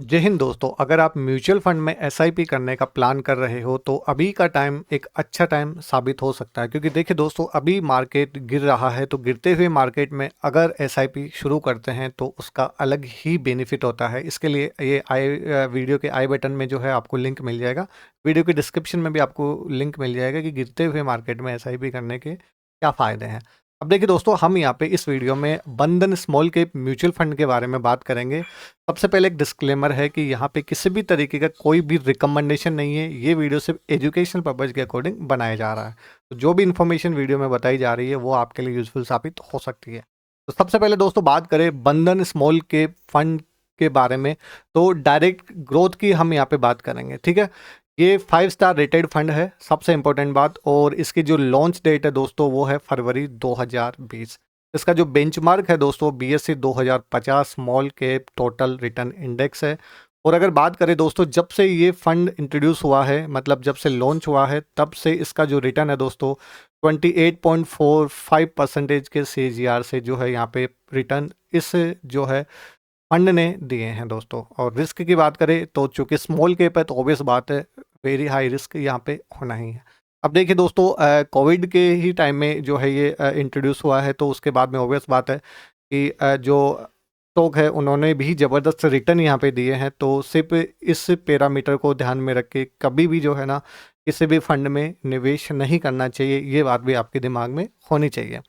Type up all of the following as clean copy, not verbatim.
जय हिंद दोस्तों। अगर आप म्यूचुअल फंड में एसआईपी करने का प्लान कर रहे हो तो अभी का टाइम एक अच्छा टाइम साबित हो सकता है, क्योंकि देखिए दोस्तों, अभी मार्केट गिर रहा है तो गिरते हुए मार्केट में अगर एसआईपी शुरू करते हैं तो उसका अलग ही बेनिफिट होता है। इसके लिए ये वीडियो के आई बटन में जो है आपको लिंक मिल जाएगा। वीडियो के डिस्क्रिप्शन में भी आपको लिंक मिल जाएगा कि गिरते हुए मार्केट में एसआईपी करने के क्या फ़ायदे हैं। अब देखिए दोस्तों, हम यहाँ पे इस वीडियो में बंधन स्मॉल कैप म्यूचुअल फंड के बारे में बात करेंगे। सबसे पहले एक डिस्क्लेमर है कि यहाँ पे किसी भी तरीके का कोई भी रिकमेंडेशन नहीं है। ये वीडियो सिर्फ एजुकेशनल पर्पज के अकॉर्डिंग बनाया जा रहा है। तो जो भी इन्फॉर्मेशन वीडियो में बताई जा रही है वो आपके लिए यूजफुल साबित हो सकती है। तो सबसे पहले दोस्तों बात करें बंधन स्मॉल कैप फंड के बारे में, तो डायरेक्ट ग्रोथ की हम यहाँ पे बात करेंगे। ठीक है, ये 5 स्टार रेटेड फंड है, सबसे इंपॉर्टेंट बात। और इसकी जो लॉन्च डेट है दोस्तों वो है फरवरी 2020। इसका जो बेंचमार्क है दोस्तों BSc 2050 small cap total return index है। और अगर बात करें दोस्तों, जब से ये फंड इंट्रोड्यूस हुआ है, मतलब जब से लॉन्च हुआ है, तब से इसका जो रिटर्न है दोस्तों 28.45% के सीजीआर से जो है यहाँ पे रिटर्न इस जो है फंड ने दिए हैं दोस्तों। और रिस्क की बात करें तो चूंकि स्मॉल कैप है तो ऑब्वियस बात है वेरी हाई रिस्क यहाँ पे होना ही है। अब देखिए दोस्तों, कोविड के ही टाइम में जो है ये इंट्रोड्यूस हुआ है, तो उसके बाद में ऑब्वियस बात है कि जो स्टॉक है उन्होंने भी ज़बरदस्त रिटर्न यहाँ पे दिए हैं। तो सिर्फ इस पैरामीटर को ध्यान में रख के कभी भी जो है ना किसी भी फंड में निवेश नहीं करना चाहिए, ये बात भी आपके दिमाग में होनी चाहिए।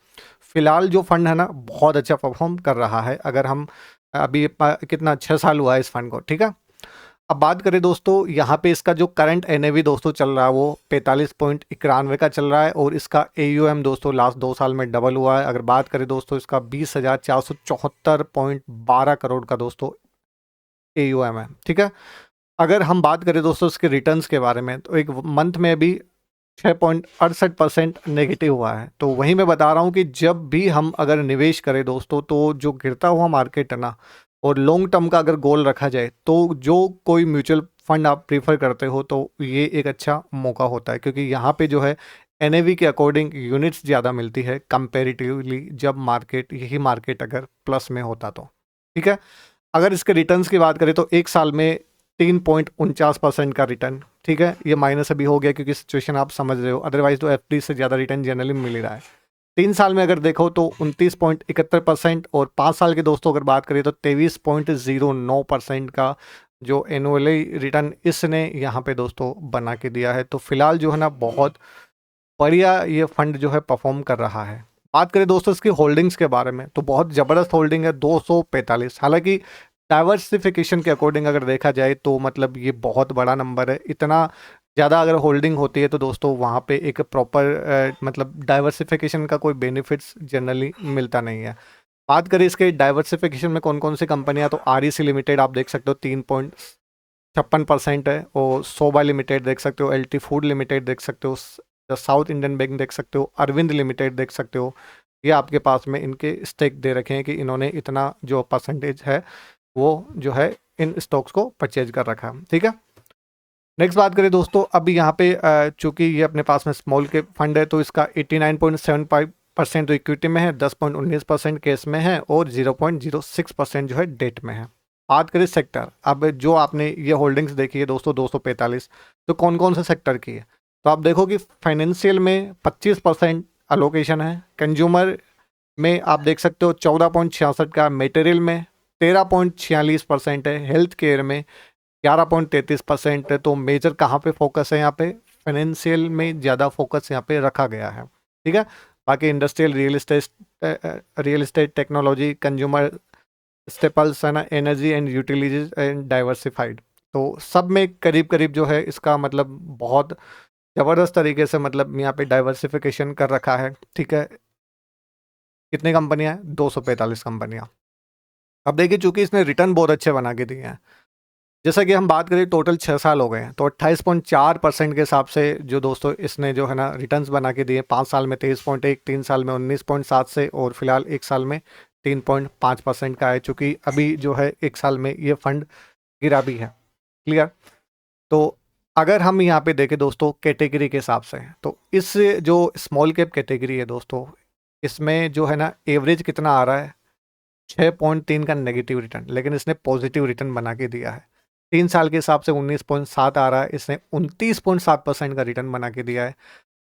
फिलहाल जो फंड है ना बहुत अच्छा परफॉर्म कर रहा है। अगर हम अभी कितना 6 साल हुआ है इस फंड को, ठीक है। अब बात करें दोस्तों, यहाँ पे इसका जो करंट एनएवी दोस्तों चल रहा है वो 45.91 का चल रहा है। और इसका एयूएम दोस्तों लास्ट 2 साल में डबल हुआ है। अगर बात करें दोस्तों, इसका 20,474.12 करोड़ का दोस्तों एयूएम है, ठीक है। अगर हम बात करें दोस्तों इसके रिटर्न्स के बारे में, तो एक मंथ में अभी 6.68% नेगेटिव हुआ है। तो वहीं मैं बता रहा हूँ कि जब भी हम अगर निवेश करें दोस्तों, तो जो गिरता हुआ मार्केट है ना, और लॉन्ग टर्म का अगर गोल रखा जाए, तो जो कोई म्यूचुअल फंड आप प्रीफर करते हो तो ये एक अच्छा मौका होता है, क्योंकि यहाँ पे जो है एनएवी के अकॉर्डिंग यूनिट्स ज़्यादा मिलती है कंपेरेटिवली, जब मार्केट यही मार्केट अगर प्लस में होता तो, ठीक है। अगर इसके रिटर्न्स की बात करें तो एक साल में 3.49% का रिटर्न, ठीक है। ये माइनस अभी हो गया क्योंकि सिचुएशन आप समझ रहे हो, अदरवाइज तो एफडी से ज़्यादा रिटर्न जनरली मिल ही रहा है। 3 साल में अगर देखो तो 29.71%। और 5 साल के दोस्तों अगर बात करें तो 23.09% का जो एनुअली रिटर्न इसने यहाँ पे दोस्तों बना के दिया है। तो फिलहाल जो है ना बहुत बढ़िया ये फंड जो है परफॉर्म कर रहा है। बात करें दोस्तों इसकी होल्डिंग्स के बारे में, तो बहुत ज़बरदस्त होल्डिंग है 245। हालांकि डाइवर्सिफिकेशन के अकॉर्डिंग अगर देखा जाए तो मतलब ये बहुत बड़ा नंबर है। इतना ज़्यादा अगर होल्डिंग होती है तो दोस्तों वहाँ पे एक प्रॉपर मतलब डाइवर्सिफिकेशन का कोई बेनिफिट्स जनरली मिलता नहीं है। बात करें इसके डाइवर्सिफिकेशन में कौन कौन सी कंपनियाँ, तो आरईसी लिमिटेड आप देख सकते हो 3.56% है। और सोबा लिमिटेड देख सकते हो, एलटी फूड लिमिटेड देख सकते हो, द साउथ इंडियन बैंक देख सकते हो, अरविंद लिमिटेड देख सकते हो। ये आपके पास में इनके स्टेक दे रखे हैं कि इन्होंने इतना जो परसेंटेज है वो जो है इन स्टॉक्स को परचेज कर रखा है, ठीक है। नेक्स्ट बात करें दोस्तों, अभी यहाँ पे चूंकि ये अपने पास में स्मॉल के फंड है तो इसका 89.75% तो इक्विटी में है, 10.19% कैश में है और 0.06% जो है डेट में है। बात करें सेक्टर, अब जो आपने ये होल्डिंग्स देखी है दोस्तों 245, तो कौन कौन से सेक्टर की है, तो आप देखो कि फाइनेंशियल में 25% अलोकेशन है, कंज्यूमर में आप देख सकते हो 14.66 का, मटेरियल में 13.46% है, हेल्थ केयर में 11.33% है। तो मेजर कहाँ पे फोकस है, यहाँ पे फाइनेंशियल में ज़्यादा फोकस यहाँ पे रखा गया है, ठीक है। बाकी industrial, real estate, technology, consumer staples है ना, energy and utilities and diversified, तो सब में करीब करीब जो है इसका मतलब बहुत ज़बरदस्त तरीके से मतलब यहाँ पे डाइवर्सिफिकेशन कर रखा है, ठीक है। कितनी कंपनियाँ हैं, 245 कंपनियाँ। अब देखिए चूंकि इसने रिटर्न बहुत अच्छे बना के दिए हैं, जैसा कि हम बात करें टोटल 6 साल हो गए हैं, तो 28.4% के हिसाब से जो दोस्तों इसने जो है ना रिटर्न्स बना के दिए। 5 साल में 23.1, 3 साल में 19.7 से, और फिलहाल एक साल में 3.5% का है, चूँकि अभी जो है एक साल में ये फंड गिरा भी है, क्लियर। तो अगर हम यहाँ पे देखें दोस्तों कैटेगरी के हिसाब से, तो इस जो स्मॉल कैप कैटेगरी है दोस्तों, इसमें जो है ना एवरेज कितना आ रहा है, 6.3 का नेगेटिव रिटर्न, लेकिन इसने पॉजिटिव रिटर्न बना के दिया है। 3 साल के हिसाब से 19.7 आ रहा है, इसने 29.7% का रिटर्न बना के दिया है।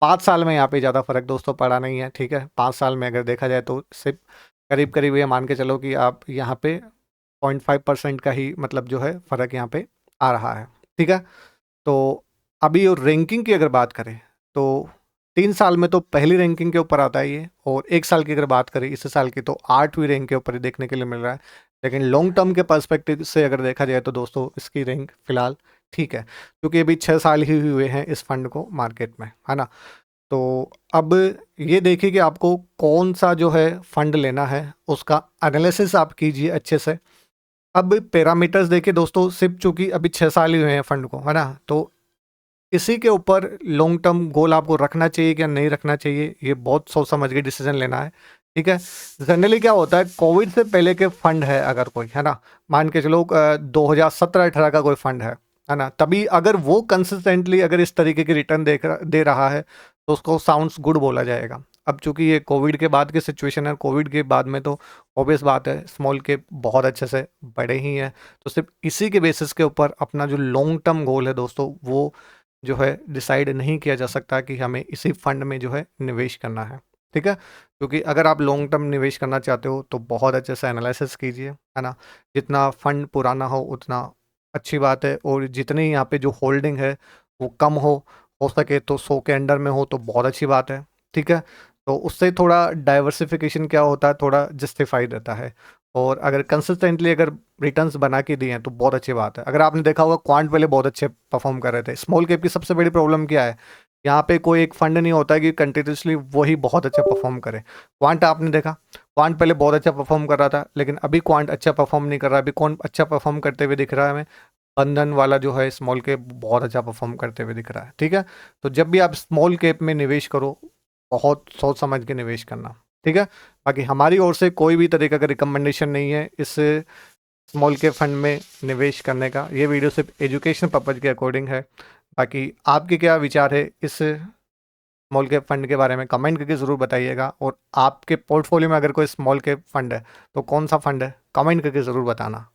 5 साल में यहाँ पे ज़्यादा फर्क दोस्तों पड़ा नहीं है, ठीक है। 5 साल में अगर देखा जाए तो सिर्फ करीब करीब ये मान के चलो कि आप यहाँ पे 0.5% का ही मतलब जो है फ़र्क यहाँ पे आ रहा है, ठीक है। तो अभी और रैंकिंग की अगर बात करें तो 3 साल में तो पहली रैंकिंग के ऊपर आता है ये, और 1 साल की अगर बात करें इस साल की तो 8वीं रैंक के ऊपर ही देखने के लिए मिल रहा है। लेकिन लॉन्ग टर्म के पर्सपेक्टिव से अगर देखा जाए तो दोस्तों इसकी रैंक फ़िलहाल ठीक है, क्योंकि अभी 6 साल ही हुए हैं इस फंड को मार्केट में, है ना। तो अब ये देखिए कि आपको कौन सा जो है फंड लेना है, उसका एनालिसिस आप कीजिए अच्छे से। अब पैरामीटर्स देखिए दोस्तों, सिर्फ चूंकि अभी 6 साल ही हुए हैं फंड को, है ना, तो इसी के ऊपर लॉन्ग टर्म गोल आपको रखना चाहिए या नहीं रखना चाहिए, ये बहुत सोच समझ के डिसीजन लेना है, ठीक है। जनरली क्या होता है, कोविड से पहले के फंड है अगर कोई, है ना, मान के चलो 2017-18 का कोई फंड है ना, तभी अगर वो कंसिस्टेंटली अगर इस तरीके की रिटर्न दे रहा है तो उसको साउंड्स गुड बोला जाएगा। अब चूंकि ये कोविड के बाद की सिचुएशन है, कोविड के बाद में तो ऑब्वियस बात है स्मॉल के बहुत अच्छे से बड़े ही हैं, तो सिर्फ इसी के बेसिस के ऊपर अपना जो लॉन्ग टर्म गोल है दोस्तों वो जो है डिसाइड नहीं किया जा सकता कि हमें इसी फंड में जो है निवेश करना है, ठीक है। क्योंकि अगर आप लॉन्ग टर्म निवेश करना चाहते हो तो बहुत अच्छे से एनालिसिस कीजिए, है ना। जितना फंड पुराना हो उतना अच्छी बात है, और जितनी यहाँ पे जो होल्डिंग है वो कम हो सके तो 100 के अंडर में हो तो बहुत अच्छी बात है, ठीक है। तो उससे थोड़ा डाइवर्सिफिकेशन क्या होता है, थोड़ा जस्टिफाइड रहता है। और अगर कंसिस्टेंटली अगर रिटर्न्स बना के दिए हैं तो बहुत अच्छी बात है। अगर आपने देखा होगा क्वांट पहले बहुत अच्छे परफॉर्म कर रहे थे। स्मॉल कैप की सबसे बड़ी प्रॉब्लम क्या है, यहाँ पे कोई एक फंड नहीं होता है कि कंटिन्यूसली वही बहुत अच्छा परफॉर्म करे। क्वांट आपने देखा, क्वांट पहले बहुत अच्छा परफॉर्म कर रहा था, लेकिन अभी क्वांट अच्छा परफॉर्म नहीं कर रहा। अभी कौन अच्छा परफॉर्म करते हुए दिख रहा है हमें, बंधन वाला जो है स्मॉल कैप बहुत अच्छा परफॉर्म करते हुए दिख रहा है, ठीक है। तो जब भी आप स्मॉल कैप में निवेश करो बहुत सोच समझ के निवेश करना, ठीक है। बाकी हमारी ओर से कोई भी तरीके का रिकमेंडेशन नहीं है इस स्मॉल कैप फंड में निवेश करने का। ये वीडियो सिर्फ एजुकेशन पर्पज के अकॉर्डिंग है। बाकी आपके क्या विचार है इस स्मॉल कैप फंड के बारे में कमेंट करके ज़रूर बताइएगा, और आपके पोर्टफोलियो में अगर कोई स्मॉल कैप फंड है तो कौन सा फंड है कमेंट करके ज़रूर बताना।